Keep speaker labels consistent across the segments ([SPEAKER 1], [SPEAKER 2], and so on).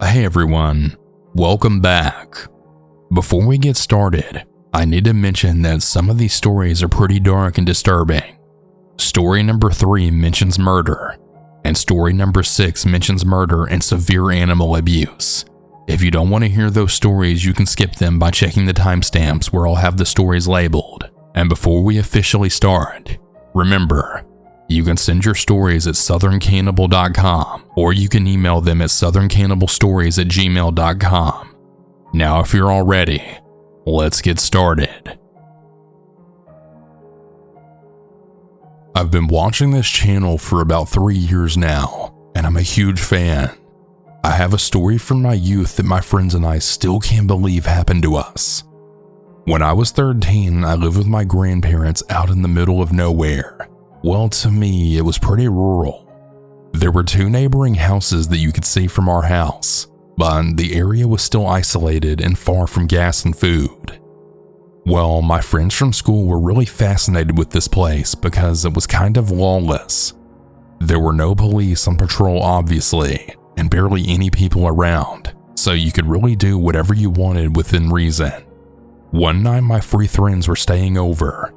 [SPEAKER 1] Hey everyone, welcome back. Before we get started, I need to mention that some of these stories are pretty dark and disturbing. Story number 3 mentions murder, and story number 6 mentions murder and severe animal abuse. If you don't want to hear those stories, you can skip them by checking the timestamps where I'll have the stories labeled. And before we officially start, remember, you can send your stories at southerncannibal.com, or you can email them at southerncannibalstories@gmail.com. Now if you're all ready, let's get started. I've been watching this channel for about 3 years now, and I'm a huge fan. I have a story from my youth that my friends and I still can't believe happened to us. When I was 13, I lived with my grandparents out in the middle of nowhere. Well, to me, it was pretty rural. There were 2 neighboring houses that you could see from our house, but the area was still isolated and far from gas and food. Well, my friends from school were really fascinated with this place because it was kind of lawless. There were no police on patrol, obviously, and barely any people around, so you could really do whatever you wanted within reason. One night, my 3 friends were staying over.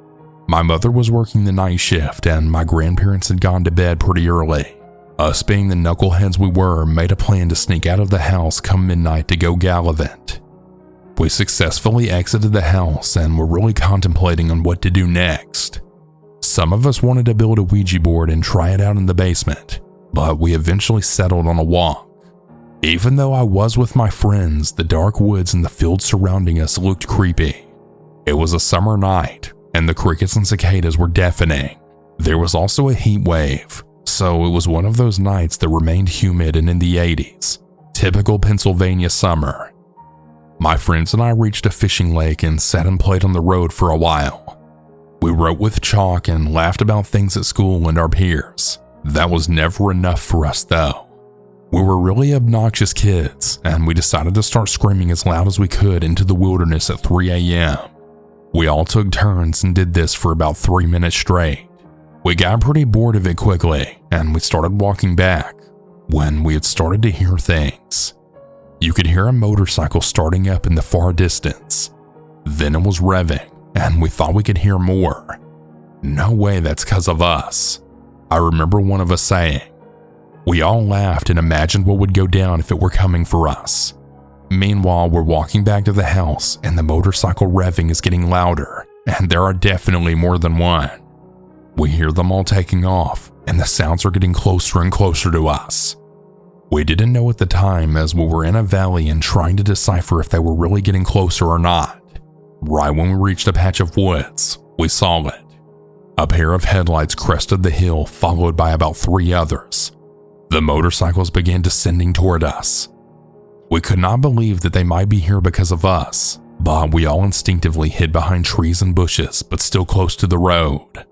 [SPEAKER 1] My mother was working the night shift, and my grandparents had gone to bed pretty early. Us, being the knuckleheads we were, made a plan to sneak out of the house come midnight to go gallivant. We successfully exited the house and were really contemplating on what to do next. Some of us wanted to build a Ouija board and try it out in the basement, but we eventually settled on a walk. Even though I was with my friends, the dark woods and the fields surrounding us looked creepy. It was a summer night, and the crickets and cicadas were deafening. There was also a heat wave, so it was one of those nights that remained humid and in the 80s, typical Pennsylvania summer. My friends and I reached a fishing lake and sat and played on the road for a while. We wrote with chalk and laughed about things at school and our peers. That was never enough for us though. We were really obnoxious kids, and we decided to start screaming as loud as we could into the wilderness at 3 a.m. We all took turns and did this for about 3 minutes straight. We got pretty bored of it quickly, and we started walking back when we had started to hear things. You could hear a motorcycle starting up in the far distance. Then it was revving, and we thought we could hear more. No way, that's 'cause of us. I remember one of us saying. We all laughed and imagined what would go down if it were coming for us. Meanwhile, we're walking back to the house and the motorcycle revving is getting louder, and there are definitely more than one. We hear them all taking off, and the sounds are getting closer and closer to us. We didn't know at the time, as we were in a valley and trying to decipher if they were really getting closer or not. Right when we reached a patch of woods, we saw it. A pair of headlights crested the hill, followed by about 3 others. The motorcycles began descending toward us. We could not believe that they might be here because of us, but we all instinctively hid behind trees and bushes, but still close to the road.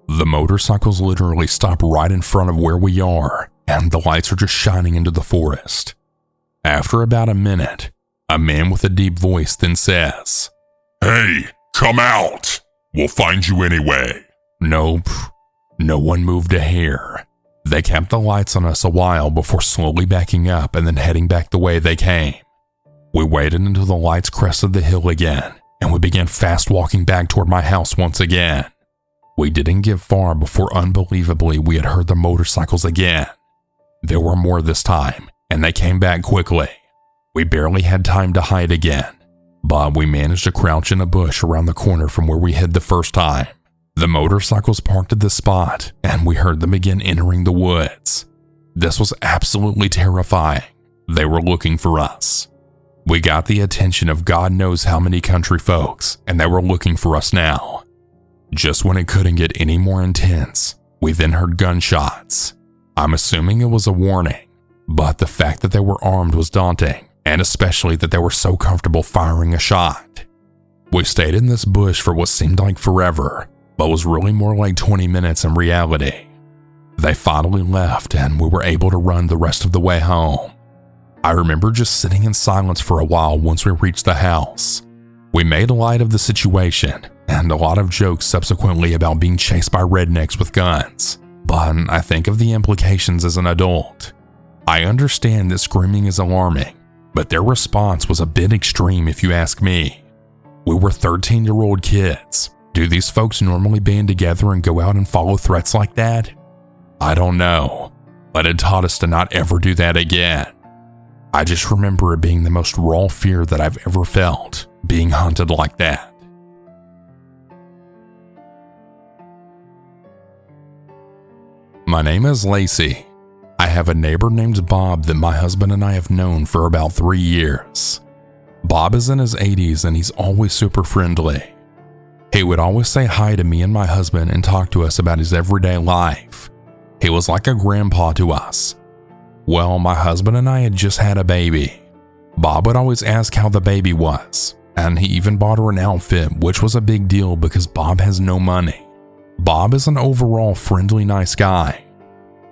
[SPEAKER 1] The motorcycles literally stop right in front of where we are, and the lights are just shining into the forest. After about a minute, a man with a deep voice then says, "Hey, come out! We'll find you anyway." Nope, no one moved a hair. They kept the lights on us a while before slowly backing up and then heading back the way they came. We waited until the lights crested the hill again, and we began fast walking back toward my house once again. We didn't get far before unbelievably we had heard the motorcycles again. There were more this time, and they came back quickly. We barely had time to hide again, but we managed to crouch in a bush around the corner from where we hid the first time. The motorcycles parked at this spot, and we heard them again entering the woods. This was absolutely terrifying. They were looking for us. We got the attention of God knows how many country folks, and they were looking for us now. Just when it couldn't get any more intense, we then heard gunshots. I'm assuming it was a warning, but the fact that they were armed was daunting, and especially that they were so comfortable firing a shot. We stayed in this bush for what seemed like forever, but was really more like 20 minutes in reality. They finally left, and we were able to run the rest of the way home. I remember just sitting in silence for a while once we reached the house. We made light of the situation, and a lot of jokes subsequently about being chased by rednecks with guns, but I think of the implications as an adult. I understand that screaming is alarming, but their response was a bit extreme if you ask me. We were 13-year-old kids. Do these folks normally band together and go out and follow threats like that? I don't know, but it taught us to not ever do that again. I just remember it being the most raw fear that I've ever felt, being hunted like that. My name is Lacey. I have a neighbor named Bob that my husband and I have known for about 3 years. Bob is in his 80s and he's always super friendly. He would always say hi to me and my husband and talk to us about his everyday life. He was like a grandpa to us. Well, my husband and I had just had a baby. Bob would always ask how the baby was, and he even bought her an outfit, which was a big deal because Bob has no money. Bob is an overall friendly, nice guy.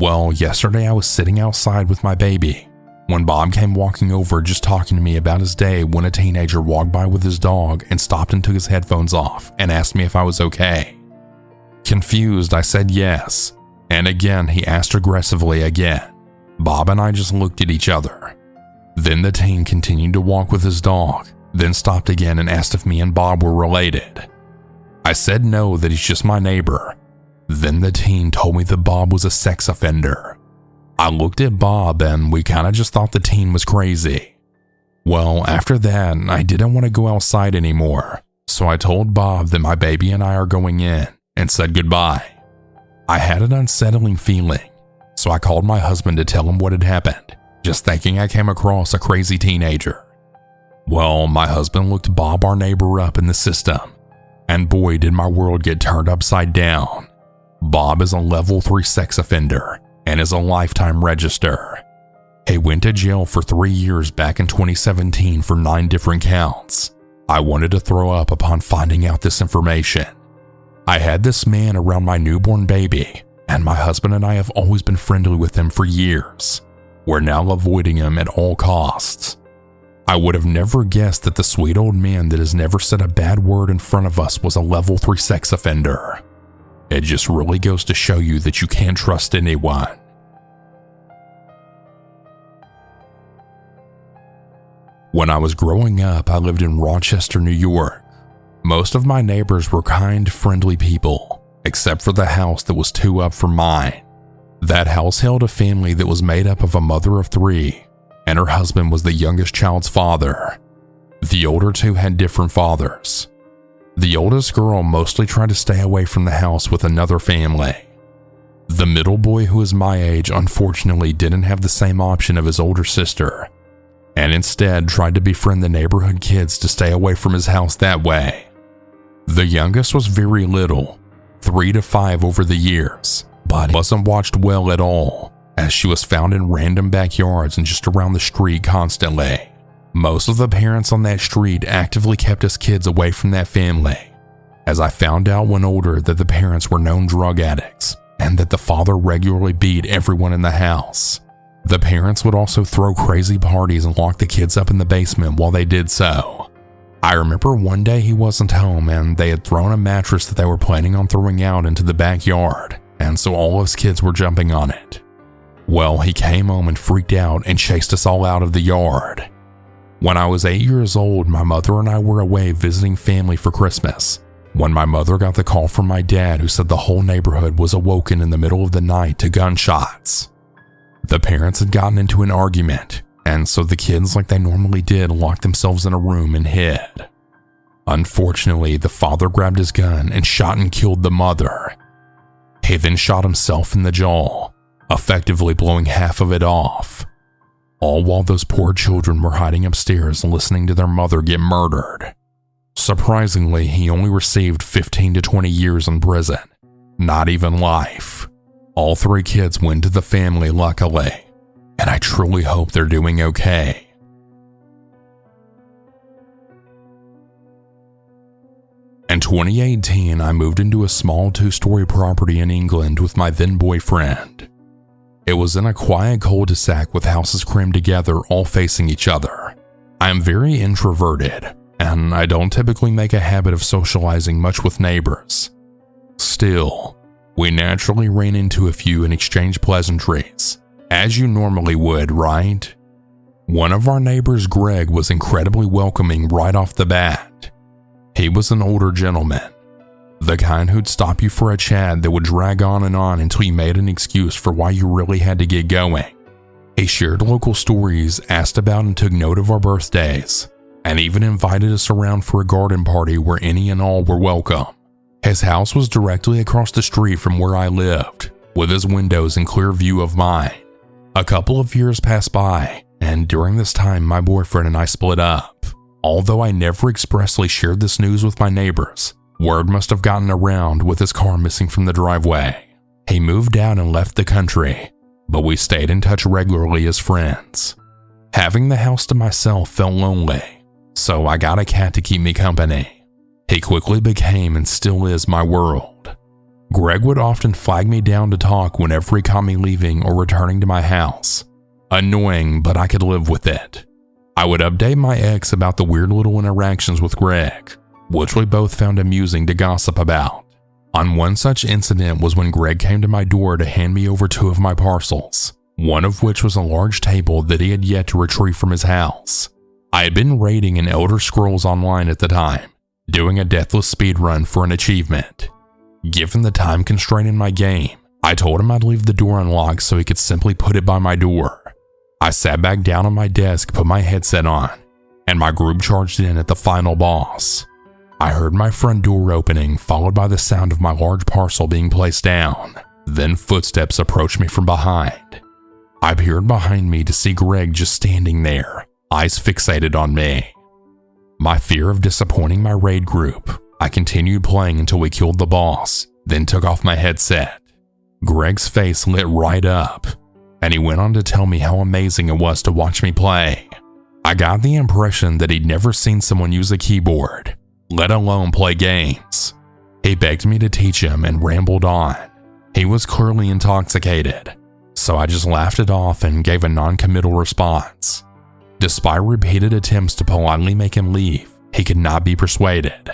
[SPEAKER 1] Well, yesterday I was sitting outside with my baby when Bob came walking over just talking to me about his day when a teenager walked by with his dog and stopped and took his headphones off and asked me if I was okay. Confused, I said yes, and again he asked aggressively again. Bob and I just looked at each other. Then the teen continued to walk with his dog, then stopped again and asked if me and Bob were related. I said no, that he's just my neighbor. Then the teen told me that Bob was a sex offender. I looked at Bob and we kind of just thought the teen was crazy. Well, after that, I didn't want to go outside anymore, so I told Bob that my baby and I are going in and said goodbye. I had an unsettling feeling, so I called my husband to tell him what had happened, just thinking I came across a crazy teenager. Well, my husband looked Bob, our neighbor, up in the system, and boy did my world get turned upside down. Bob is a level 3 sex offender and is a lifetime register. He went to jail for 3 years back in 2017 for 9 different counts. I wanted to throw up upon finding out this information. I had this man around my newborn baby, and my husband and I have always been friendly with him for years. We're now avoiding him at all costs. I would have never guessed that the sweet old man that has never said a bad word in front of us was a level 3 sex offender. It just really goes to show you that you can't trust anyone. When I was growing up, I lived in Rochester, New York. Most of my neighbors were kind, friendly people, except for the house that was 2 up from mine. That house held a family that was made up of a mother of 3, and her husband was the youngest child's father. The older 2 had different fathers. The oldest girl mostly tried to stay away from the house with another family. The middle boy, who is my age, unfortunately didn't have the same option of his older sister, and instead tried to befriend the neighborhood kids to stay away from his house that way. The youngest was very little, 3 to 5 over the years, but wasn't watched well at all, as she was found in random backyards and just around the street constantly. Most of the parents on that street actively kept us kids away from that family, as I found out when older that the parents were known drug addicts and that the father regularly beat everyone in the house. The parents would also throw crazy parties and lock the kids up in the basement while they did so. I remember one day he wasn't home and they had thrown a mattress that they were planning on throwing out into the backyard, and so all of his kids were jumping on it. Well, he came home and freaked out and chased us all out of the yard. When I was 8 years old, my mother and I were away visiting family for Christmas, when my mother got the call from my dad, who said the whole neighborhood was awoken in the middle of the night to gunshots. The parents had gotten into an argument, and so the kids, like they normally did, locked themselves in a room and hid. Unfortunately, the father grabbed his gun and shot and killed the mother. He then shot himself in the jaw, effectively blowing half of it off. All while those poor children were hiding upstairs listening to their mother get murdered. Surprisingly, he only received 15 to 20 years in prison, not even life. All 3 kids went to the family, luckily, and I truly hope they're doing okay. In 2018, I moved into a small 2-story property in England with my then boyfriend. It was in a quiet cul-de-sac with houses crammed together, all facing each other. I am very introverted, and I don't typically make a habit of socializing much with neighbors. Still, we naturally ran into a few and exchanged pleasantries, as you normally would, right? One of our neighbors, Greg, was incredibly welcoming right off the bat. He was an older gentleman, the kind who'd stop you for a chat that would drag on until you made an excuse for why you really had to get going. He shared local stories, asked about and took note of our birthdays, and even invited us around for a garden party where any and all were welcome. His house was directly across the street from where I lived, with his windows in clear view of mine. A couple of years passed by, and during this time my boyfriend and I split up. Although I never expressly shared this news with my neighbors, word must have gotten around with his car missing from the driveway. He moved out and left the country, but we stayed in touch regularly as friends. Having the house to myself felt lonely, so I got a cat to keep me company. He quickly became and still is my world. Greg would often flag me down to talk whenever he caught me leaving or returning to my house. Annoying, but I could live with it. I would update my ex about the weird little interactions with Greg, which we both found amusing to gossip about. On one such incident was when Greg came to my door to hand me over 2 of my parcels, one of which was a large table that he had yet to retrieve from his house. I had been raiding an Elder Scrolls Online at the time, doing a deathless speedrun for an achievement. Given the time constraint in my game, I told him I'd leave the door unlocked so he could simply put it by my door. I sat back down on my desk, put my headset on, and my group charged in at the final boss. I heard my front door opening, followed by the sound of my large parcel being placed down. Then footsteps approached me from behind. I peered behind me to see Greg just standing there, eyes fixated on me. My fear of disappointing my raid group, I continued playing until we killed the boss, then took off my headset. Greg's face lit right up, and he went on to tell me how amazing it was to watch me play. I got the impression that he'd never seen someone use a keyboard, let alone play games. He begged me to teach him and rambled on. He was clearly intoxicated, so I just laughed it off and gave a non-committal response. Despite repeated attempts to politely make him leave, he could not be persuaded.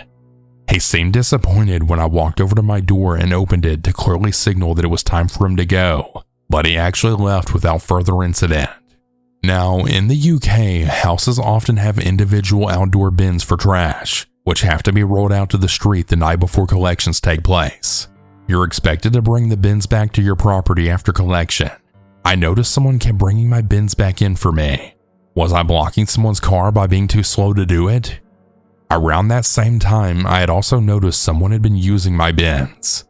[SPEAKER 1] He seemed disappointed when I walked over to my door and opened it to clearly signal that it was time for him to go, but he actually left without further incident. Now, in the UK, houses often have individual outdoor bins for trash, which have to be rolled out to the street the night before collections take place. You're expected to bring the bins back to your property after collection. I noticed someone kept bringing my bins back in for me. Was I blocking someone's car by being too slow to do it? Around that same time, I had also noticed someone had been using my bins.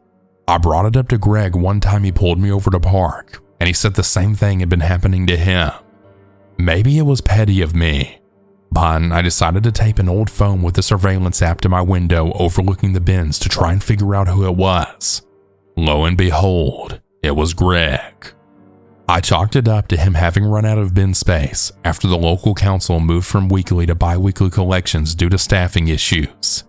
[SPEAKER 1] I brought it up to Greg one time he pulled me over to park, and he said the same thing had been happening to him. Maybe it was petty of me, but I decided to tape an old phone with the surveillance app to my window overlooking the bins to try and figure out who it was. Lo and behold, it was Greg. I chalked it up to him having run out of bin space after the local council moved from weekly to bi-weekly collections due to staffing issues.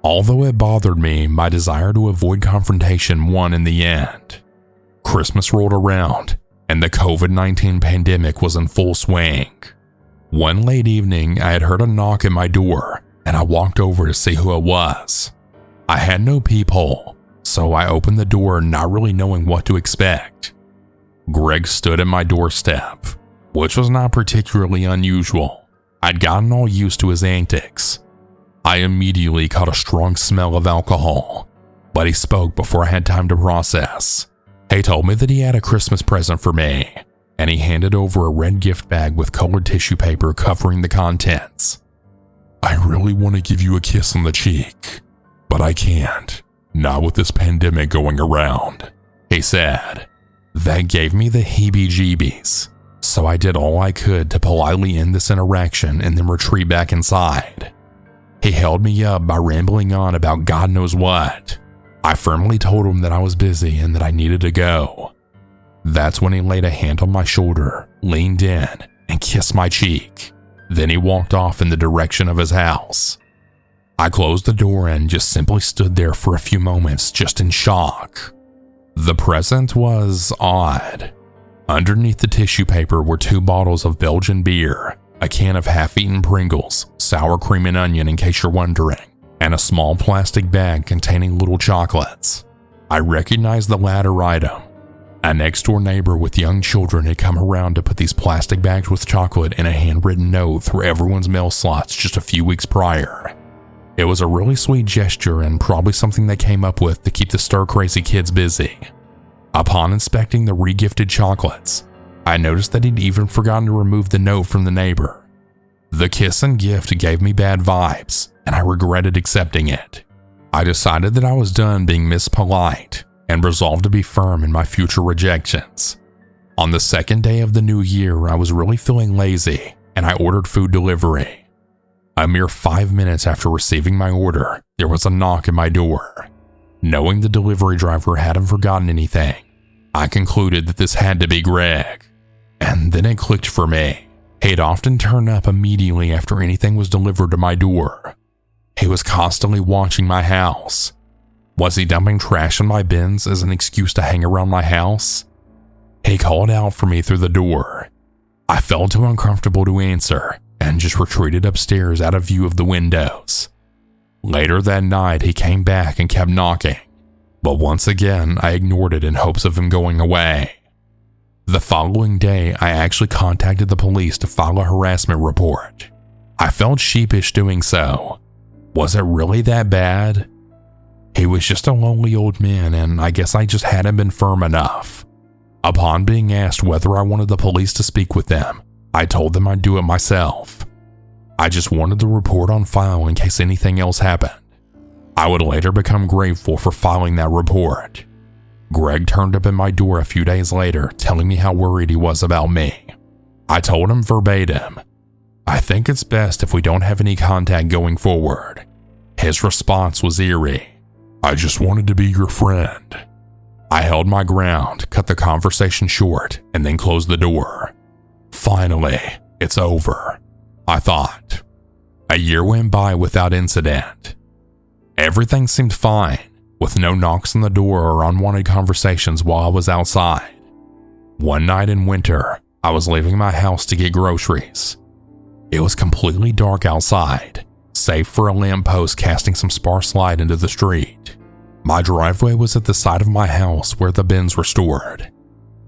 [SPEAKER 1] Although it bothered me, my desire to avoid confrontation won in the end. Christmas rolled around, and the COVID-19 pandemic was in full swing. One late evening, I had heard a knock at my door, and I walked over to see who it was. I had no peephole, so I opened the door not really knowing what to expect. Greg stood at my doorstep, which was not particularly unusual. I'd gotten all used to his antics. I immediately caught a strong smell of alcohol, but he spoke before I had time to process. He told me that he had a Christmas present for me, and he handed over a red gift bag with colored tissue paper covering the contents. "I really want to give you a kiss on the cheek, but I can't, not with this pandemic going around," he said. That gave me the heebie-jeebies, so I did all I could to politely end this interaction and then retreat back inside. He held me up by rambling on about God knows what. I firmly told him that I was busy and that I needed to go. That's when he laid a hand on my shoulder, leaned in, and kissed my cheek. Then he walked off in the direction of his house. I closed the door and just simply stood there for a few moments, just in shock. The present was odd. Underneath the tissue paper were 2 bottles of Belgian beer, a can of half-eaten Pringles, sour cream and onion in case you're wondering, and a small plastic bag containing little chocolates. I recognized the latter item. A next-door neighbor with young children had come around to put these plastic bags with chocolate and a handwritten note through everyone's mail slots just a few weeks prior. It was a really sweet gesture and probably something they came up with to keep the stir-crazy kids busy. Upon inspecting the re-gifted chocolates, I noticed that he'd even forgotten to remove the note from the neighbor. The kiss and gift gave me bad vibes, and I regretted accepting it. I decided that I was done being mispolite and resolved to be firm in my future rejections. On the second day of the new year, I was really feeling lazy, and I ordered food delivery. A mere 5 minutes after receiving my order, there was a knock at my door. Knowing the delivery driver hadn't forgotten anything, I concluded that this had to be Greg. And then it clicked for me. He'd often turn up immediately after anything was delivered to my door. He was constantly watching my house. Was he dumping trash in my bins as an excuse to hang around my house? He called out for me through the door. I felt too uncomfortable to answer and just retreated upstairs out of view of the windows. Later that night, he came back and kept knocking, but once again, I ignored it in hopes of him going away. The following day, I actually contacted the police to file a harassment report. I felt sheepish doing so. Was it really that bad? He was just a lonely old man, and I guess I just hadn't been firm enough. Upon being asked whether I wanted the police to speak with them, I told them I'd do it myself. I just wanted the report on file in case anything else happened. I would later become grateful for filing that report. Greg turned up at my door a few days later, telling me how worried he was about me. I told him verbatim, "I think it's best if we don't have any contact going forward." His response was eerie. "I just wanted to be your friend." I held my ground, cut the conversation short, and then closed the door. Finally, it's over, I thought. A year went by without incident. Everything seemed fine, with no knocks on the door or unwanted conversations while I was outside. One night in winter, I was leaving my house to get groceries. It was completely dark outside, save for a lamppost casting some sparse light into the street. My driveway was at the side of my house where the bins were stored.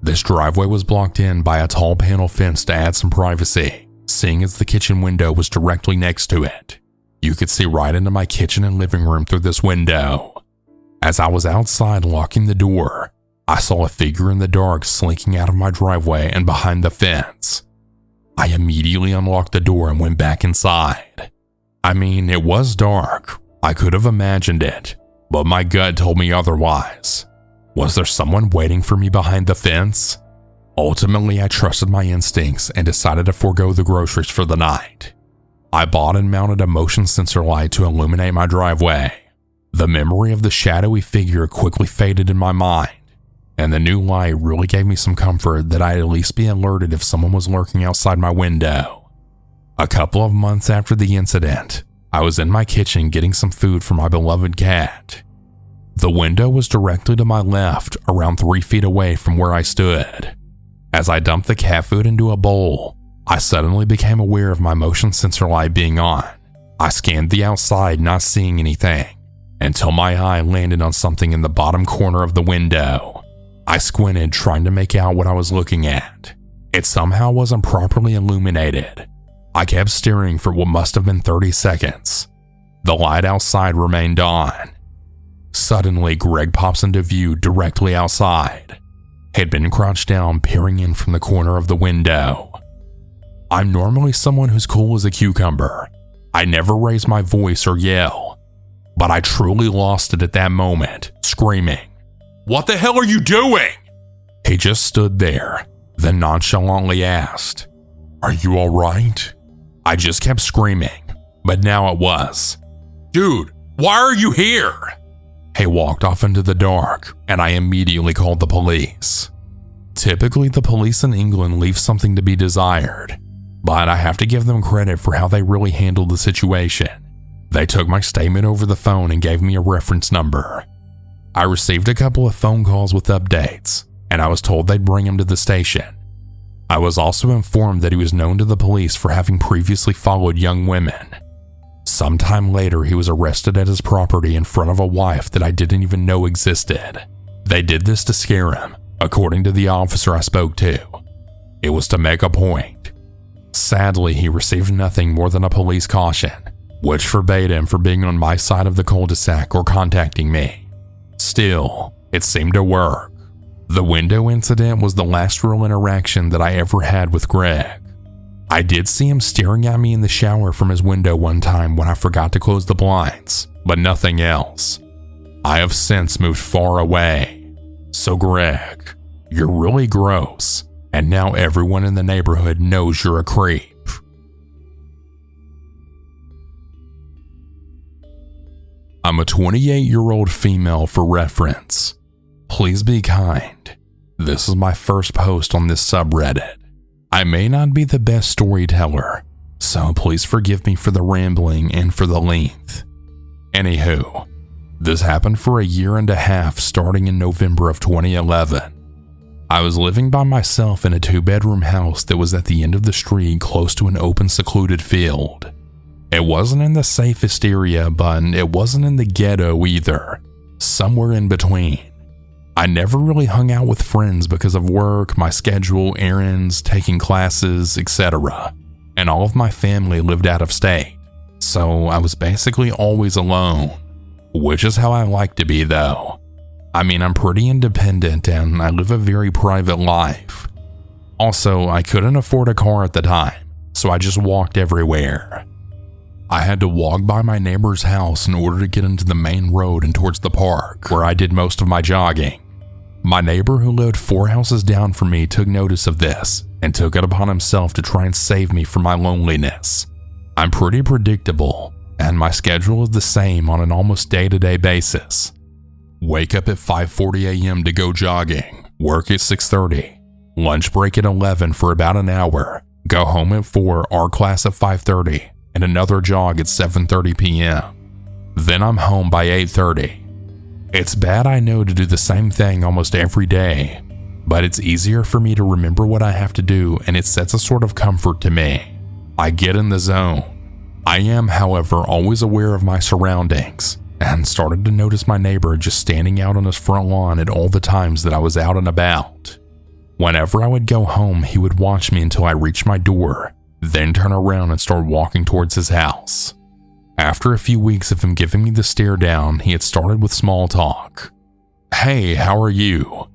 [SPEAKER 1] This driveway was blocked in by a tall panel fence to add some privacy, seeing as the kitchen window was directly next to it. You could see right into my kitchen and living room through this window. As I was outside locking the door, I saw a figure in the dark slinking out of my driveway and behind the fence. I immediately unlocked the door and went back inside. I mean, it was dark. I could have imagined it, but my gut told me otherwise. Was there someone waiting for me behind the fence? Ultimately, I trusted my instincts and decided to forego the groceries for the night. I bought and mounted a motion sensor light to illuminate my driveway. The memory of the shadowy figure quickly faded in my mind, and the new light really gave me some comfort that I'd at least be alerted if someone was lurking outside my window. A couple of months after the incident, I was in my kitchen getting some food for my beloved cat. The window was directly to my left, around 3 feet away from where I stood. As I dumped the cat food into a bowl, I suddenly became aware of my motion sensor light being on. I scanned the outside, not seeing anything, until my eye landed on something in the bottom corner of the window. I squinted, trying to make out what I was looking at. It somehow wasn't properly illuminated. I kept staring for what must have been 30 seconds. The light outside remained on. Suddenly, Greg pops into view directly outside. He'd been crouched down, peering in from the corner of the window. I'm normally someone who's cool as a cucumber. I never raise my voice or yell, but I truly lost it at that moment, screaming, "What the hell are you doing?" He just stood there, then nonchalantly asked, "Are you all right?" I just kept screaming, but now it was, "Dude, why are you here?" He walked off into the dark, and I immediately called the police. Typically, the police in England leave something to be desired, but I have to give them credit for how they really handled the situation. They took my statement over the phone and gave me a reference number. I received a couple of phone calls with updates, and I was told they'd bring him to the station. I was also informed that he was known to the police for having previously followed young women. Sometime later, he was arrested at his property in front of a wife that I didn't even know existed. They did this to scare him, according to the officer I spoke to. It was to make a point. Sadly, he received nothing more than a police caution, which forbade him from being on my side of the cul-de-sac or contacting me. Still, it seemed to work. The window incident was the last real interaction that I ever had with Greg. I did see him staring at me in the shower from his window one time when I forgot to close the blinds, but nothing else. I have since moved far away. So Greg, you're really gross, and now everyone in the neighborhood knows you're a creep. I'm a 28-year-old female for reference. Please be kind. This is my first post on this subreddit. I may not be the best storyteller, so please forgive me for the rambling and for the length. Anywho, this happened for a year and a half starting in November of 2011. I was living by myself in a 2-bedroom house that was at the end of the street close to an open secluded field. It wasn't in the safest area, but it wasn't in the ghetto either, somewhere in between. I never really hung out with friends because of work, my schedule, errands, taking classes, etc. And all of my family lived out of state, so I was basically always alone, which is how I like to be though. I mean, I'm pretty independent and I live a very private life. Also, I couldn't afford a car at the time, so I just walked everywhere. I had to walk by my neighbor's house in order to get into the main road and towards the park, where I did most of my jogging. My neighbor who lived 4 houses down from me took notice of this and took it upon himself to try and save me from my loneliness. I'm pretty predictable, and my schedule is the same on an almost day-to-day basis. Wake up at 5:40 a.m. to go jogging, work at 6:30, lunch break at 11 for about an hour, go home at 4, art class at 5:30, and another jog at 7:30 p.m. Then I'm home by 8:30. It's bad, I know, to do the same thing almost every day, but it's easier for me to remember what I have to do, and it sets a sort of comfort to me. I get in the zone. I am, however, always aware of my surroundings, and started to notice my neighbor just standing out on his front lawn at all the times that I was out and about. Whenever I would go home, he would watch me until I reached my door, then turn around and start walking towards his house. After a few weeks of him giving me the stare down, he had started with small talk. "Hey, how are you?"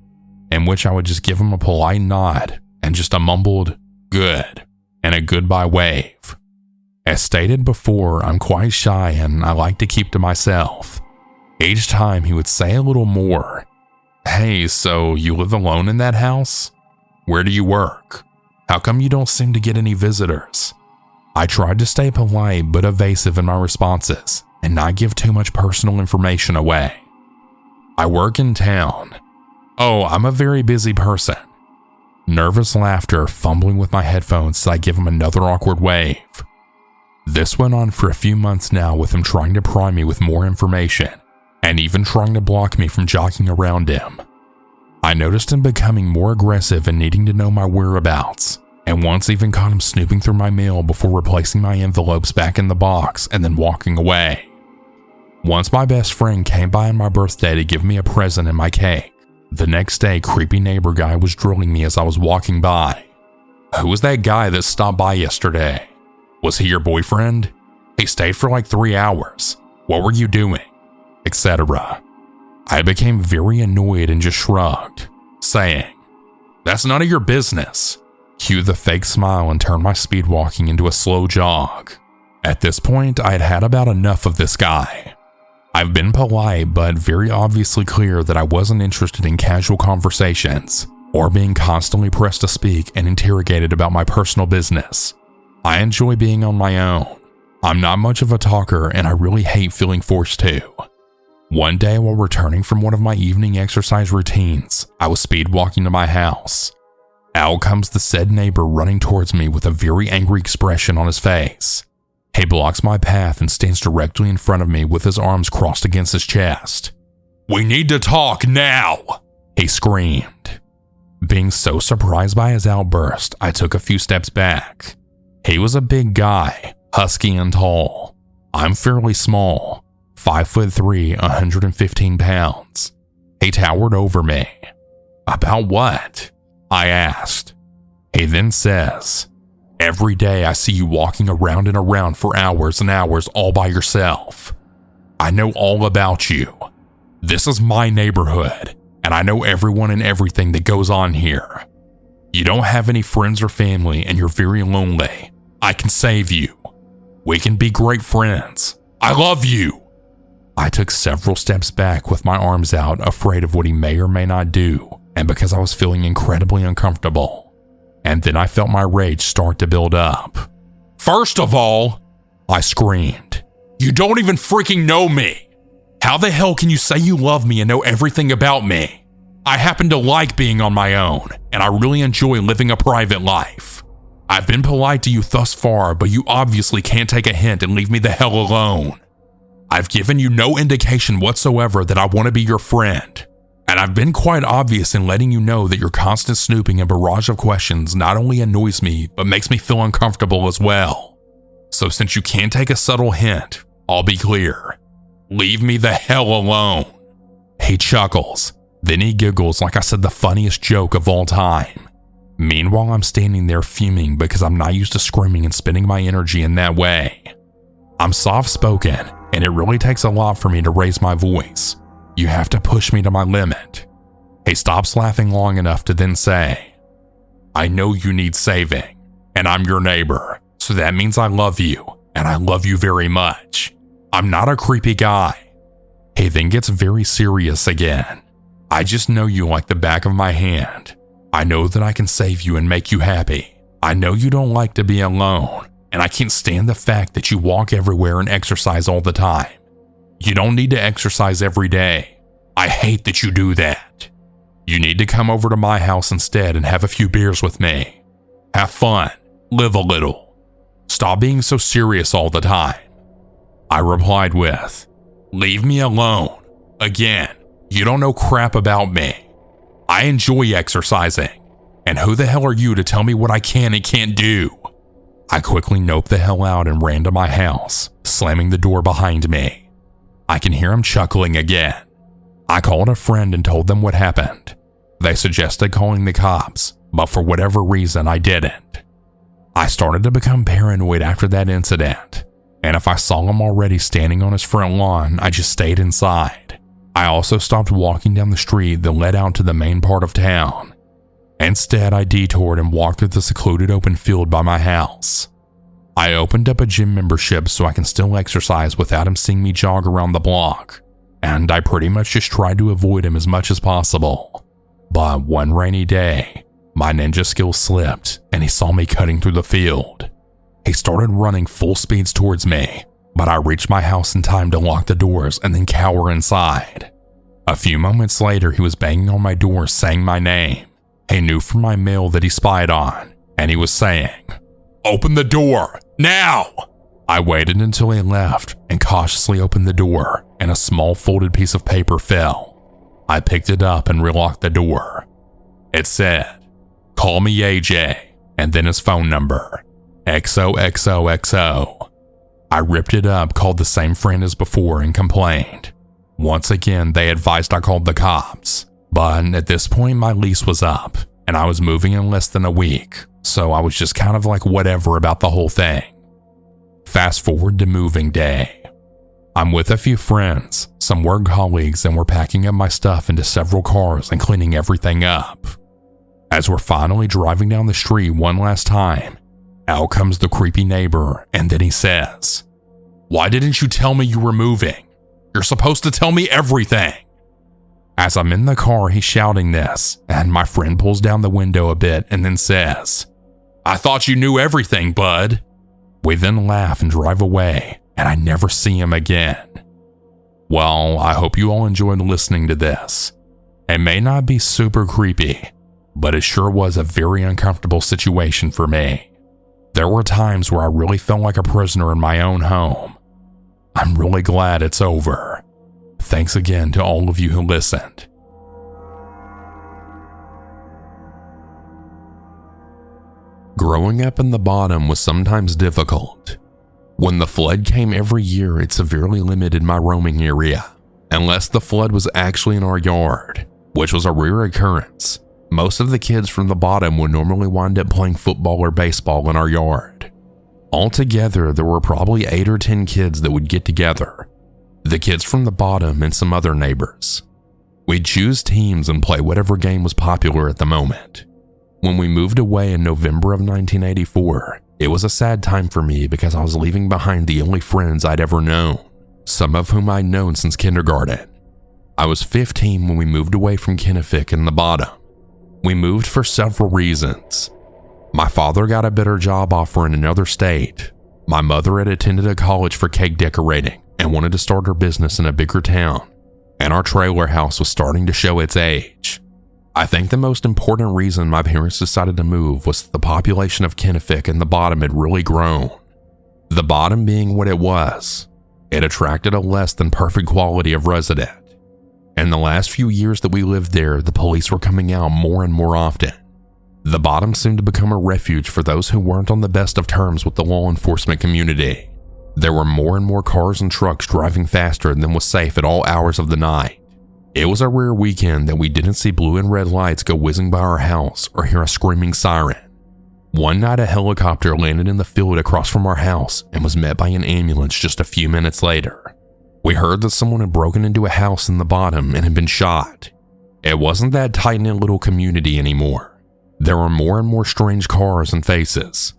[SPEAKER 1] In which I would just give him a polite nod and just a mumbled, "good," and a goodbye wave. As stated before, I'm quite shy and I like to keep to myself. Each time he would say a little more. "Hey, so you live alone in that house? Where do you work? How come you don't seem to get any visitors?" I tried to stay polite but evasive in my responses and not give too much personal information away. "I work in town." "Oh, I'm a very busy person." Nervous laughter, fumbling with my headphones as I give him another awkward wave. This went on for a few months now, with him trying to pry me with more information and even trying to block me from jogging around him. I noticed him becoming more aggressive and needing to know my whereabouts, and once even caught him snooping through my mail before replacing my envelopes back in the box and then walking away. Once my best friend came by on my birthday to give me a present and my cake. The next day, creepy neighbor guy was drilling me as I was walking by. "Who was that guy that stopped by yesterday? Was he your boyfriend? He stayed for like 3 hours. What were you doing?" Etc. I became very annoyed and just shrugged, saying, "That's none of your business." Cue the fake smile and turn my speed walking into a slow jog. At this point, I had had about enough of this guy. I've been polite, but very obviously clear that I wasn't interested in casual conversations or being constantly pressed to speak and interrogated about my personal business. I enjoy being on my own. I'm not much of a talker and I really hate feeling forced to. One day while returning from one of my evening exercise routines, I was speed walking to my house. Out comes the said neighbor running towards me with a very angry expression on his face. He blocks my path and stands directly in front of me with his arms crossed against his chest. "We need to talk now," he screamed. Being so surprised by his outburst, I took a few steps back. He was a big guy, husky and tall. I'm fairly small, 5'3", 115 pounds. He towered over me. About what? I asked. He then says, every day I see you walking around and around for hours and hours all by yourself. I know all about you. This is my neighborhood, and I know everyone and everything that goes on here. You don't have any friends or family, and you're very lonely. I can save you. We can be great friends. I love you. I took several steps back with my arms out, afraid of what he may or may not do, and because I was feeling incredibly uncomfortable. And then I felt my rage start to build up. First of all, I screamed, you don't even freaking know me. How the hell can you say you love me and know everything about me? I happen to like being on my own, and I really enjoy living a private life. I've been polite to you thus far, but you obviously can't take a hint and leave me the hell alone. I've given you no indication whatsoever that I want to be your friend, and I've been quite obvious in letting you know that your constant snooping and barrage of questions not only annoys me, but makes me feel uncomfortable as well. So since you can't take a subtle hint, I'll be clear. Leave me the hell alone. He chuckles, then he giggles like I said the funniest joke of all time. Meanwhile, I'm standing there fuming because I'm not used to screaming and spending my energy in that way. I'm soft-spoken, and it really takes a lot for me to raise my voice. You have to push me to my limit. He stops laughing long enough to then say, I know you need saving, and I'm your neighbor, so that means I love you, and I love you very much. I'm not a creepy guy. He then gets very serious again. I just know you like the back of my hand. I know that I can save you and make you happy. I know you don't like to be alone, and I can't stand the fact that you walk everywhere and exercise all the time. You don't need to exercise every day. I hate that you do that. You need to come over to my house instead and have a few beers with me. Have fun. Live a little. Stop being so serious all the time. I replied with, leave me alone. Again, you don't know crap about me. I enjoy exercising, and who the hell are you to tell me what I can and can't do? I quickly noped the hell out and ran to my house, slamming the door behind me. I can hear him chuckling again. I called a friend and told them what happened. They suggested calling the cops, but for whatever reason I didn't. I started to become paranoid after that incident, and if I saw him already standing on his front lawn, I just stayed inside. I also stopped walking down the street that led out to the main part of town. Instead, I detoured and walked through the secluded open field by my house. I opened up a gym membership so I can still exercise without him seeing me jog around the block, and I pretty much just tried to avoid him as much as possible. But one rainy day, my ninja skills slipped and he saw me cutting through the field. He started running full speeds towards me, but I reached my house in time to lock the doors and then cower inside. A few moments later, he was banging on my door saying my name. He knew from my mail that he spied on, and he was saying, open the door, now! I waited until he left and cautiously opened the door, and a small folded piece of paper fell. I picked it up and relocked the door. It said, call me AJ, and then his phone number, XOXOXO. I ripped it up, called the same friend as before, and complained. Once again, they advised I called the cops, but at this point my lease was up, and I was moving in less than a week, so I was just kind of like whatever about the whole thing. Fast forward to moving day. I'm with a few friends, some work colleagues, and we're packing up my stuff into several cars and cleaning everything up. As we're finally driving down the street one last time, out comes the creepy neighbor, and then he says, why didn't you tell me you were moving? You're supposed to tell me everything. As I'm in the car, he's shouting this, and my friend pulls down the window a bit and then says, I thought you knew everything, bud. We then laugh and drive away, and I never see him again. Well, I hope you all enjoyed listening to this. It may not be super creepy, but it sure was a very uncomfortable situation for me. There were times where I really felt like a prisoner in my own home. I'm really glad it's over. Thanks again to all of you who listened. Growing up in the bottom was sometimes difficult. When the flood came every year, it severely limited my roaming area, unless the flood was actually in our yard, which was a rare occurrence. Most of the kids from the bottom would normally wind up playing football or baseball in our yard. Altogether, there were probably 8 or 10 kids that would get together. The kids from the bottom and some other neighbors. We'd choose teams and play whatever game was popular at the moment. When we moved away in November of 1984, it was a sad time for me because I was leaving behind the only friends I'd ever known, some of whom I'd known since kindergarten. I was 15 when we moved away from Kennefic in the bottom. We moved for several reasons. My father got a better job offer in another state. My mother had attended a college for cake decorating and wanted to start her business in a bigger town. And our trailer house was starting to show its age. I think the most important reason my parents decided to move was that the population of Kennefic and the bottom had really grown. The bottom being what it was, it attracted a less than perfect quality of resident. In the last few years that we lived there, the police were coming out more and more often. The bottom seemed to become a refuge for those who weren't on the best of terms with the law enforcement community. There were more and more cars and trucks driving faster than was safe at all hours of the night. It was a rare weekend that we didn't see blue and red lights go whizzing by our house or hear a screaming siren. One night a helicopter landed in the field across from our house and was met by an ambulance just a few minutes later. We heard that someone had broken into a house in the bottom and had been shot. It wasn't that tight-knit little community anymore. There were more and more strange cars and faces.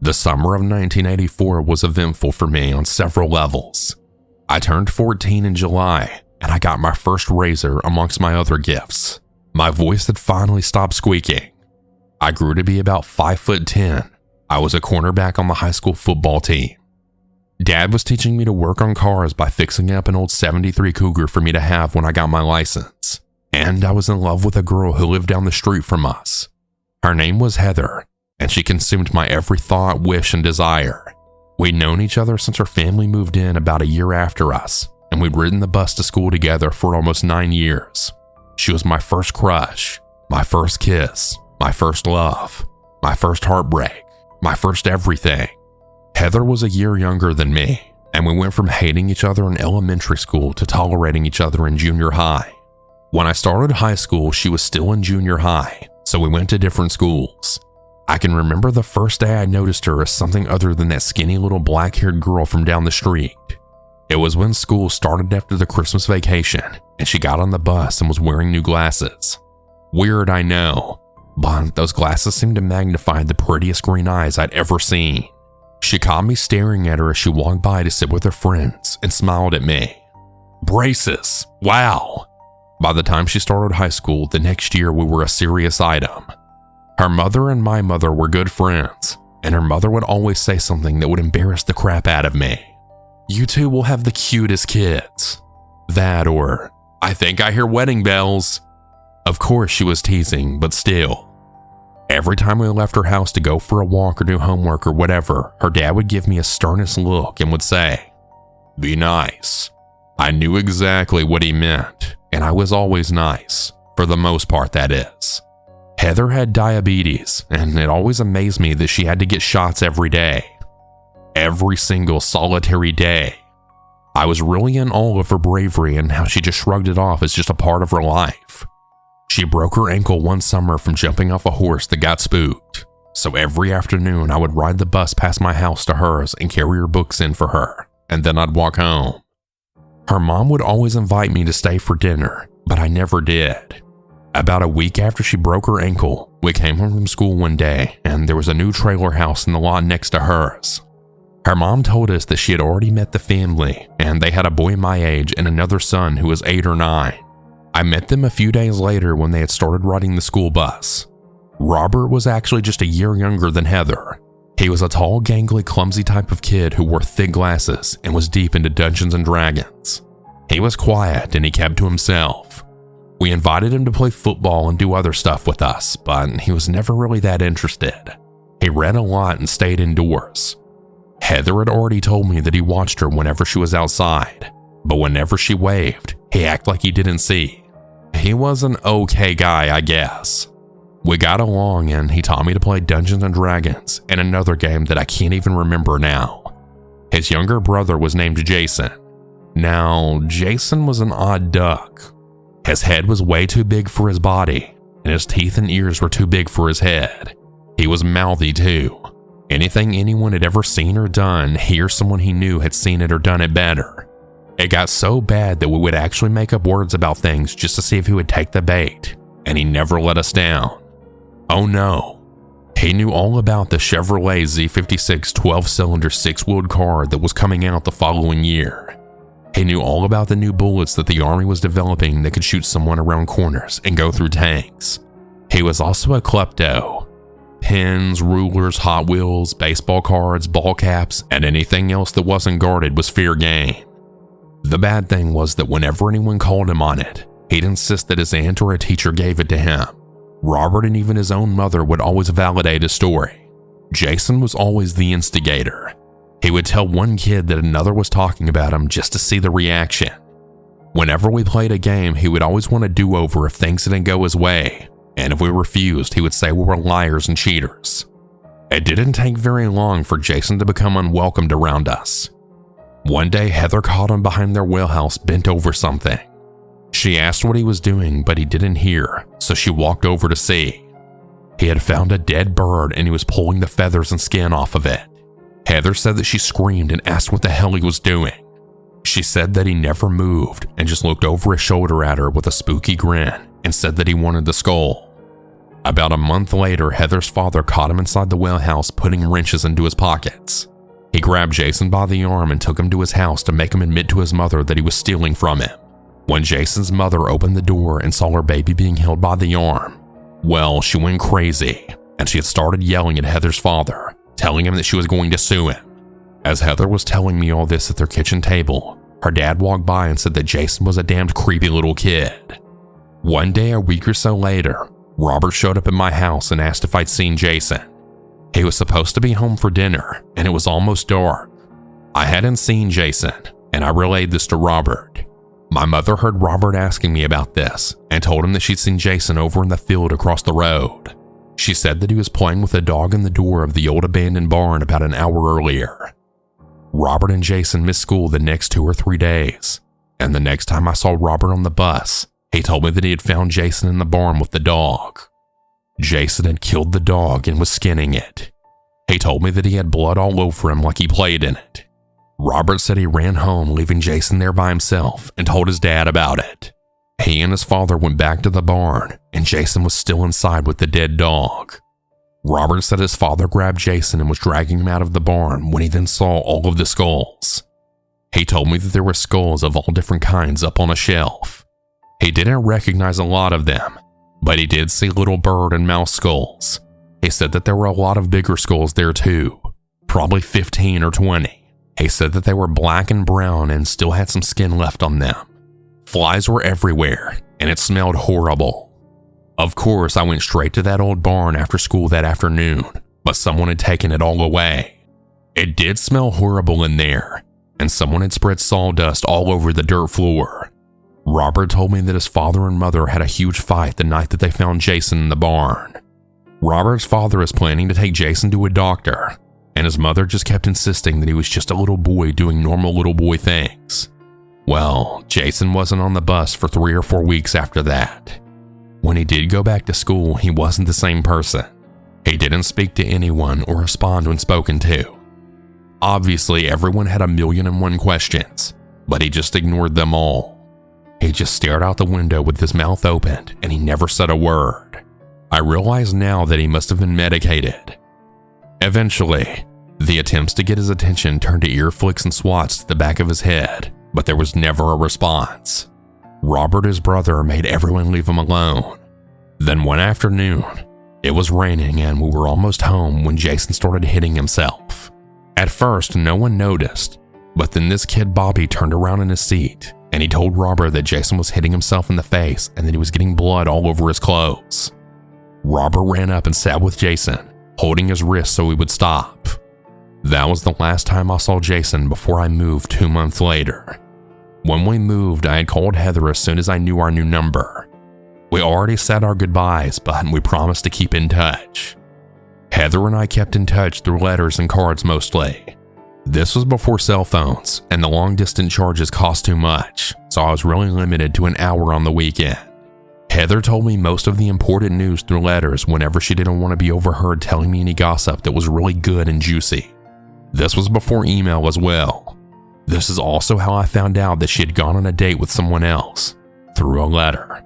[SPEAKER 1] The summer of 1984 was eventful for me on several levels. I turned 14 in July, and I got my first razor amongst my other gifts. My voice had finally stopped squeaking. I grew to be about 5'10". I was a cornerback on the high school football team. Dad was teaching me to work on cars by fixing up an old 73 Cougar for me to have when I got my license. And I was in love with a girl who lived down the street from us. Her name was Heather, and she consumed my every thought, wish, and desire. We'd known each other since her family moved in about a year after us, and we'd ridden the bus to school together for almost 9 years. She was my first crush, my first kiss, my first love, my first heartbreak, my first everything. Heather was a year younger than me, and we went from hating each other in elementary school to tolerating each other in junior high. When I started high school, she was still in junior high, so we went to different schools. I can remember the first day I noticed her as something other than that skinny little black-haired girl from down the street. It was when school started after the Christmas vacation, and she got on the bus and was wearing new glasses. Weird, I know, but those glasses seemed to magnify the prettiest green eyes I'd ever seen. She caught me staring at her as she walked by to sit with her friends and smiled at me. Braces, wow! By the time she started high school, the next year we were a serious item. Her mother and my mother were good friends, and her mother would always say something that would embarrass the crap out of me. You two will have the cutest kids. That or, I think I hear wedding bells. Of course she was teasing, but still. Every time we left her house to go for a walk or do homework or whatever, her dad would give me a sternest look and would say, "Be nice." I knew exactly what he meant, and I was always nice, for the most part that is. Heather had diabetes, and it always amazed me that she had to get shots every day. Every single solitary day. I was really in awe of her bravery and how she just shrugged it off as just a part of her life. She broke her ankle one summer from jumping off a horse that got spooked, so every afternoon I would ride the bus past my house to hers and carry her books in for her, and then I'd walk home. Her mom would always invite me to stay for dinner, but I never did. About a week after she broke her ankle, we came home from school one day and there was a new trailer house in the lot next to hers. Her mom told us that she had already met the family and they had a boy my age and another son who was 8 or 9. I met them a few days later when they had started riding the school bus. Robert was actually just a year younger than Heather. He was a tall, gangly, clumsy type of kid who wore thick glasses and was deep into Dungeons and Dragons. He was quiet and he kept to himself. We invited him to play football and do other stuff with us, but he was never really that interested. He read a lot and stayed indoors. Heather had already told me that he watched her whenever she was outside, but whenever she waved, he acted like he didn't see. He was an okay guy, I guess. We got along and he taught me to play Dungeons and Dragons and another game that I can't even remember now. His younger brother was named Jason. Now, Jason was an odd duck. His head was way too big for his body, and his teeth and ears were too big for his head. He was mouthy too. Anything anyone had ever seen or done, he or someone he knew had seen it or done it better. It got so bad that we would actually make up words about things just to see if he would take the bait, and he never let us down. Oh no. He knew all about the Chevrolet Z56 12-cylinder 6-wheeled car that was coming out the following year. He knew all about the new bullets that the Army was developing that could shoot someone around corners and go through tanks. He was also a klepto. Pens, rulers, Hot Wheels, baseball cards, ball caps, and anything else that wasn't guarded was fair game. The bad thing was that whenever anyone called him on it, he'd insist that his aunt or a teacher gave it to him. Robert and even his own mother would always validate his story. Jason was always the instigator. He would tell one kid that another was talking about him just to see the reaction. Whenever we played a game, he would always want a do-over if things didn't go his way, and if we refused, he would say we were liars and cheaters. It didn't take very long for Jason to become unwelcomed around us. One day, Heather caught him behind their wheelhouse bent over something. She asked what he was doing, but he didn't hear, so she walked over to see. He had found a dead bird and he was pulling the feathers and skin off of it. Heather said that she screamed and asked what the hell he was doing. She said that he never moved and just looked over his shoulder at her with a spooky grin and said that he wanted the skull. About a month later, Heather's father caught him inside the wheelhouse putting wrenches into his pockets. He grabbed Jason by the arm and took him to his house to make him admit to his mother that he was stealing from him. When Jason's mother opened the door and saw her baby being held by the arm, well, she went crazy, and she had started yelling at Heather's father, telling him that she was going to sue him. As Heather was telling me all this at their kitchen table, her dad walked by and said that Jason was a damned creepy little kid. One day, a week or so later, Robert showed up at my house and asked if I'd seen Jason. He was supposed to be home for dinner, and it was almost dark. I hadn't seen Jason, and I relayed this to Robert. My mother heard Robert asking me about this and told him that she'd seen Jason over in the field across the road. She said that he was playing with a dog in the door of the old abandoned barn about an hour earlier. Robert and Jason missed school the next 2 or 3 days, and the next time I saw Robert on the bus, he told me that he had found Jason in the barn with the dog. Jason had killed the dog and was skinning it. He told me that he had blood all over him like he played in it. Robert said he ran home, leaving Jason there by himself, and told his dad about it. He and his father went back to the barn, and Jason was still inside with the dead dog. Robert said his father grabbed Jason and was dragging him out of the barn when he then saw all of the skulls. He told me that there were skulls of all different kinds up on a shelf. He didn't recognize a lot of them, but he did see little bird and mouse skulls. He said that there were a lot of bigger skulls there too, probably 15 or 20. He said that they were black and brown and still had some skin left on them. Flies were everywhere, and it smelled horrible. Of course, I went straight to that old barn after school that afternoon, but someone had taken it all away. It did smell horrible in there, and someone had spread sawdust all over the dirt floor. Robert told me that his father and mother had a huge fight the night that they found Jason in the barn. Robert's father is planning to take Jason to a doctor, and his mother just kept insisting that he was just a little boy doing normal little boy things. Well, Jason wasn't on the bus for 3 or 4 weeks after that. When he did go back to school, he wasn't the same person. He didn't speak to anyone or respond when spoken to. Obviously, everyone had 1,000,001 questions, but he just ignored them all. He just stared out the window with his mouth opened, and he never said a word. I realize now that he must have been medicated. Eventually, the attempts to get his attention turned to ear flicks and swats to the back of his head, but there was never a response. Robert, his brother, made everyone leave him alone. Then one afternoon, it was raining and we were almost home when Jason started hitting himself. At first, no one noticed, but then this kid Bobby turned around in his seat and he told Robert that Jason was hitting himself in the face and that he was getting blood all over his clothes. Robert ran up and sat with Jason, holding his wrist so he would stop. That was the last time I saw Jason before I moved 2 months later. When we moved, I had called Heather as soon as I knew our new number. We already said our goodbyes, but we promised to keep in touch. Heather and I kept in touch through letters and cards mostly. This was before cell phones, and the long-distance charges cost too much, so I was really limited to an hour on the weekend. Heather told me most of the important news through letters whenever she didn't want to be overheard telling me any gossip that was really good and juicy. This was before email as well. This is also how I found out that she had gone on a date with someone else, through a letter.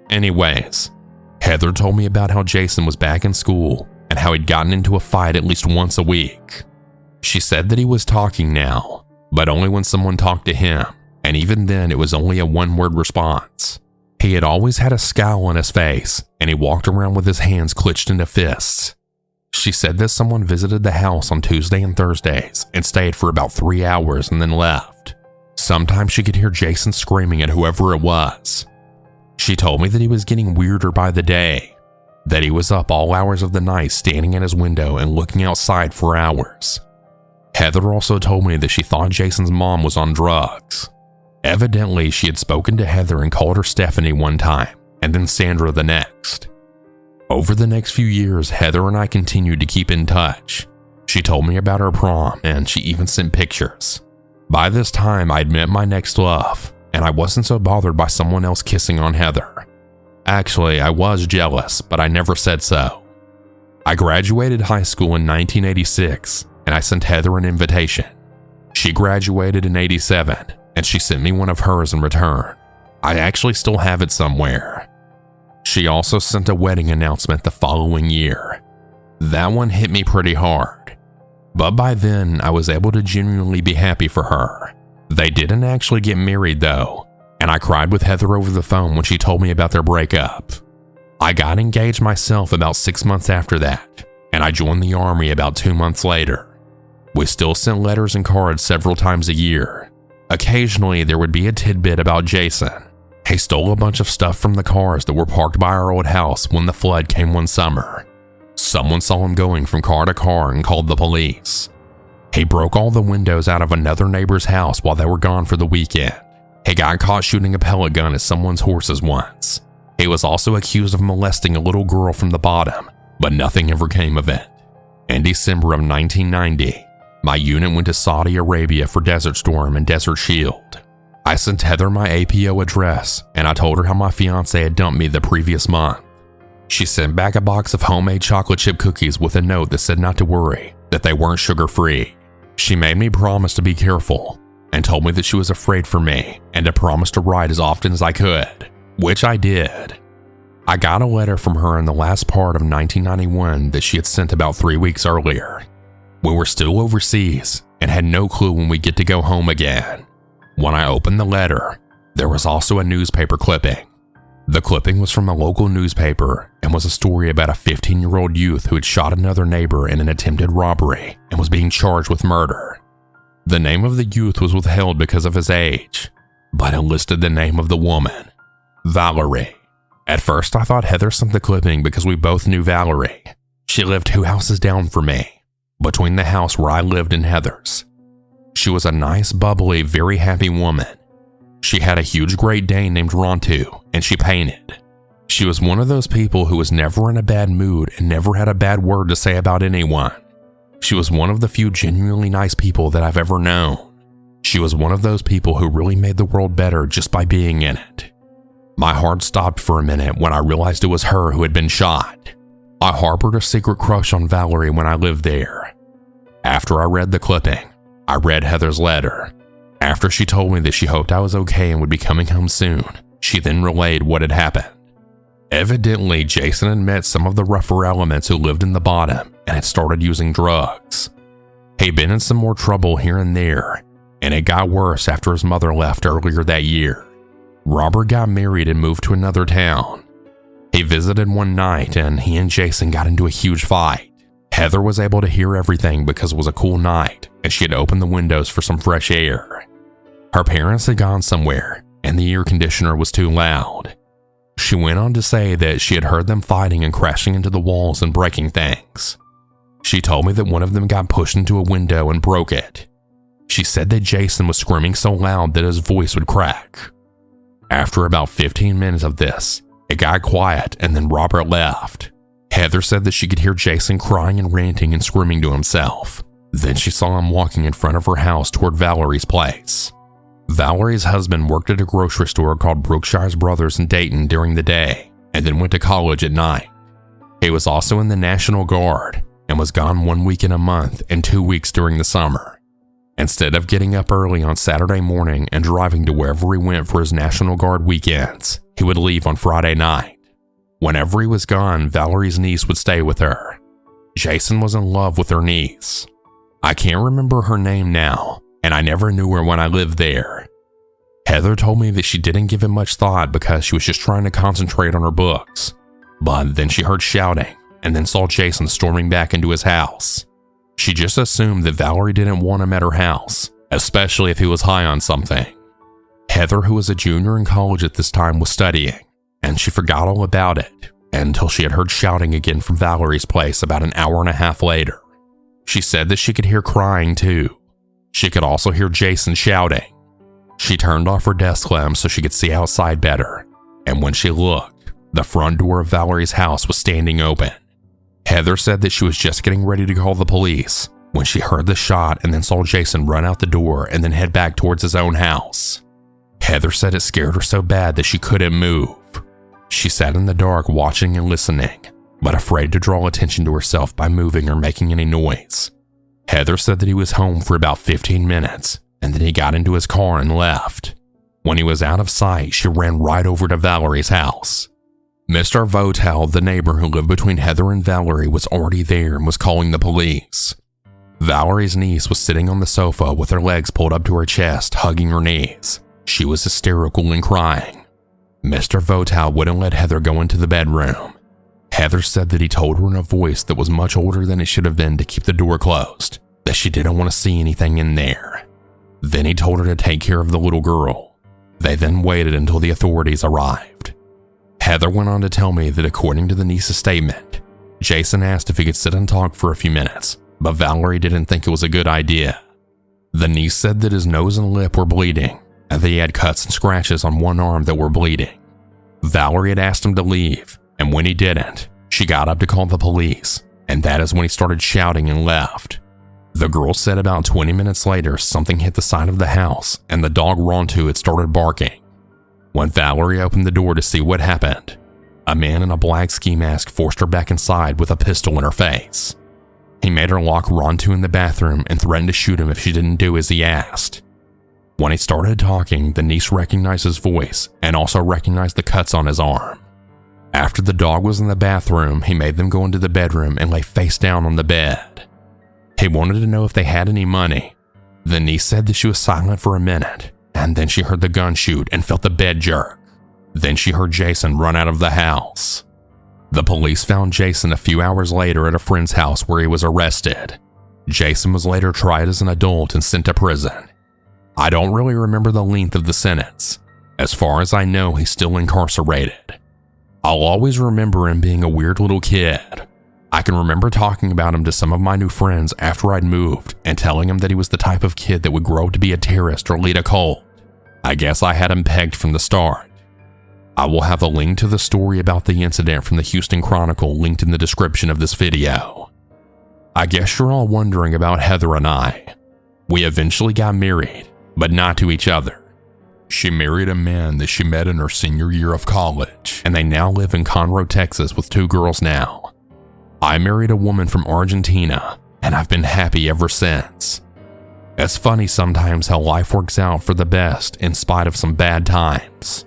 [SPEAKER 1] Anyways, Heather told me about how Jason was back in school and how he'd gotten into a fight at least once a week. She said that he was talking now, but only when someone talked to him, and even then it was only a one-word response. He had always had a scowl on his face, and he walked around with his hands clenched into fists. She said that someone visited the house on Tuesday and Thursdays and stayed for about 3 hours and then left. Sometimes she could hear Jason screaming at whoever it was. She told me that he was getting weirder by the day, that he was up all hours of the night standing at his window and looking outside for hours. Heather also told me that she thought Jason's mom was on drugs. Evidently, she had spoken to Heather and called her Stephanie one time, and then Sandra the next. Over the next few years, Heather and I continued to keep in touch. She told me about her prom, and she even sent pictures. By this time, I'd met my next love, and I wasn't so bothered by someone else kissing on Heather. Actually, I was jealous, but I never said so. I graduated high school in 1986, and I sent Heather an invitation. She graduated in 87, and she sent me one of hers in return. I actually still have it somewhere. She also sent a wedding announcement the following year. That one hit me pretty hard, but by then I was able to genuinely be happy for her. They didn't actually get married though, and I cried with Heather over the phone when she told me about their breakup. I got engaged myself about 6 months after that, and I joined the army about 2 months later. We still sent letters and cards several times a year. Occasionally there would be a tidbit about Jason. He stole a bunch of stuff from the cars that were parked by our old house when the flood came one summer. Someone saw him going from car to car and called the police. He broke all the windows out of another neighbor's house while they were gone for the weekend. He got caught shooting a pellet gun at someone's horses once. He was also accused of molesting a little girl from the bottom, but nothing ever came of it. In December of 1990, my unit went to Saudi Arabia for Desert Storm and Desert Shield. I sent Heather my APO address, and I told her how my fiance had dumped me the previous month. She sent back a box of homemade chocolate chip cookies with a note that said not to worry, that they weren't sugar-free. She made me promise to be careful, and told me that she was afraid for me, and to promise to write as often as I could, which I did. I got a letter from her in the last part of 1991 that she had sent about 3 weeks earlier. We were still overseas, and had no clue when we'd get to go home again. When I opened the letter, there was also a newspaper clipping. The clipping was from a local newspaper and was a story about a 15-year-old youth who had shot another neighbor in an attempted robbery and was being charged with murder. The name of the youth was withheld because of his age, but it listed the name of the woman, Valerie. At first, I thought Heather sent the clipping because we both knew Valerie. She lived 2 houses down from me, between the house where I lived and Heather's. She was a nice, bubbly, very happy woman. She had a huge Great Dane named Rontu, and she painted. She was one of those people who was never in a bad mood and never had a bad word to say about anyone. She was one of the few genuinely nice people that I've ever known. She was one of those people who really made the world better just by being in it. My heart stopped for a minute when I realized it was her who had been shot. I harbored a secret crush on Valerie when I lived there. After I read the clipping, I read Heather's letter. After she told me that she hoped I was okay and would be coming home soon, she then relayed what had happened. Evidently, Jason had met some of the rougher elements who lived in the bottom and had started using drugs. He'd been in some more trouble here and there, and it got worse after his mother left earlier that year. Robert got married and moved to another town. He visited one night and he and Jason got into a huge fight. Heather was able to hear everything because it was a cool night and she had opened the windows for some fresh air. Her parents had gone somewhere and the air conditioner was too loud. She went on to say that she had heard them fighting and crashing into the walls and breaking things. She told me that one of them got pushed into a window and broke it. She said that Jason was screaming so loud that his voice would crack. After about 15 minutes of this, it got quiet and then Robert left. Heather said that she could hear Jason crying and ranting and screaming to himself. Then she saw him walking in front of her house toward Valerie's place. Valerie's husband worked at a grocery store called Brookshire's Brothers in Dayton during the day and then went to college at night. He was also in the National Guard and was gone 1 week in a month and 2 weeks during the summer. Instead of getting up early on Saturday morning and driving to wherever he went for his National Guard weekends, he would leave on Friday night. Whenever he was gone, Valerie's niece would stay with her. Jason was in love with her niece. I can't remember her name now, and I never knew her when I lived there. Heather told me that she didn't give it much thought because she was just trying to concentrate on her books. But then she heard shouting and then saw Jason storming back into his house. She just assumed that Valerie didn't want him at her house, especially if he was high on something. Heather, who was a junior in college at this time, was studying, and she forgot all about it until she had heard shouting again from Valerie's place about an hour and a half later. She said that she could hear crying too. She could also hear Jason shouting. She turned off her desk lamp so she could see outside better, and when she looked, the front door of Valerie's house was standing open. Heather said that she was just getting ready to call the police when she heard the shot and then saw Jason run out the door and then head back towards his own house. Heather said it scared her so bad that she couldn't move. She sat in the dark watching and listening, but afraid to draw attention to herself by moving or making any noise. Heather said that he was home for about 15 minutes and then he got into his car and left. When he was out of sight, she ran right over to Valerie's house. Mr. Votel, the neighbor who lived between Heather and Valerie, was already there and was calling the police. Valerie's niece was sitting on the sofa with her legs pulled up to her chest, hugging her knees. She was hysterical and crying. Mr. Votel wouldn't let Heather go into the bedroom. Heather said that he told her in a voice that was much older than it should have been to keep the door closed, that she didn't want to see anything in there. Then he told her to take care of the little girl. They then waited until the authorities arrived. Heather went on to tell me that according to the niece's statement, Jason asked if he could sit and talk for a few minutes, but Valerie didn't think it was a good idea. The niece said that his nose and lip were bleeding, and that he had cuts and scratches on one arm that were bleeding. Valerie had asked him to leave, and when he didn't, she got up to call the police, and that is when he started shouting and left. The girl said about 20 minutes later, something hit the side of the house, and the dog Rontu had started barking. When Valerie opened the door to see what happened, a man in a black ski mask forced her back inside with a pistol in her face. He made her lock Rontu in the bathroom and threatened to shoot him if she didn't do as he asked. When he started talking, the niece recognized his voice and also recognized the cuts on his arm. After the dog was in the bathroom, he made them go into the bedroom and lay face down on the bed. He wanted to know if they had any money. The niece said that she was silent for a minute, and then she heard the gun shoot and felt the bed jerk. Then she heard Jason run out of the house. The police found Jason a few hours later at a friend's house where he was arrested. Jason was later tried as an adult and sent to prison. I don't really remember the length of the sentence. As far as I know, he's still incarcerated. I'll always remember him being a weird little kid. I can remember talking about him to some of my new friends after I'd moved and telling him that he was the type of kid that would grow up to be a terrorist or lead a cult. I guess I had him pegged from the start. I will have a link to the story about the incident from the Houston Chronicle linked in the description of this video. I guess you're all wondering about Heather and I. We eventually got married, but not to each other. She married a man that she met in her senior year of college, and they now live in Conroe, Texas with 2 girls now. I married a woman from Argentina, and I've been happy ever since. It's funny sometimes how life works out for the best in spite of some bad times.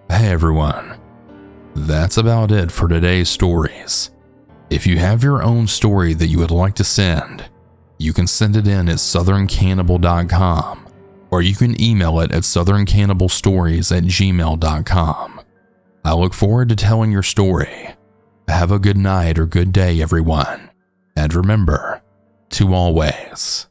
[SPEAKER 1] Hey everyone, that's about it for today's stories. If you have your own story that you would like to send, you can send it in at southerncannibal.com, or you can email it at southerncannibalstories@gmail.com. I look forward to telling your story. Have a good night or good day, everyone. And remember to always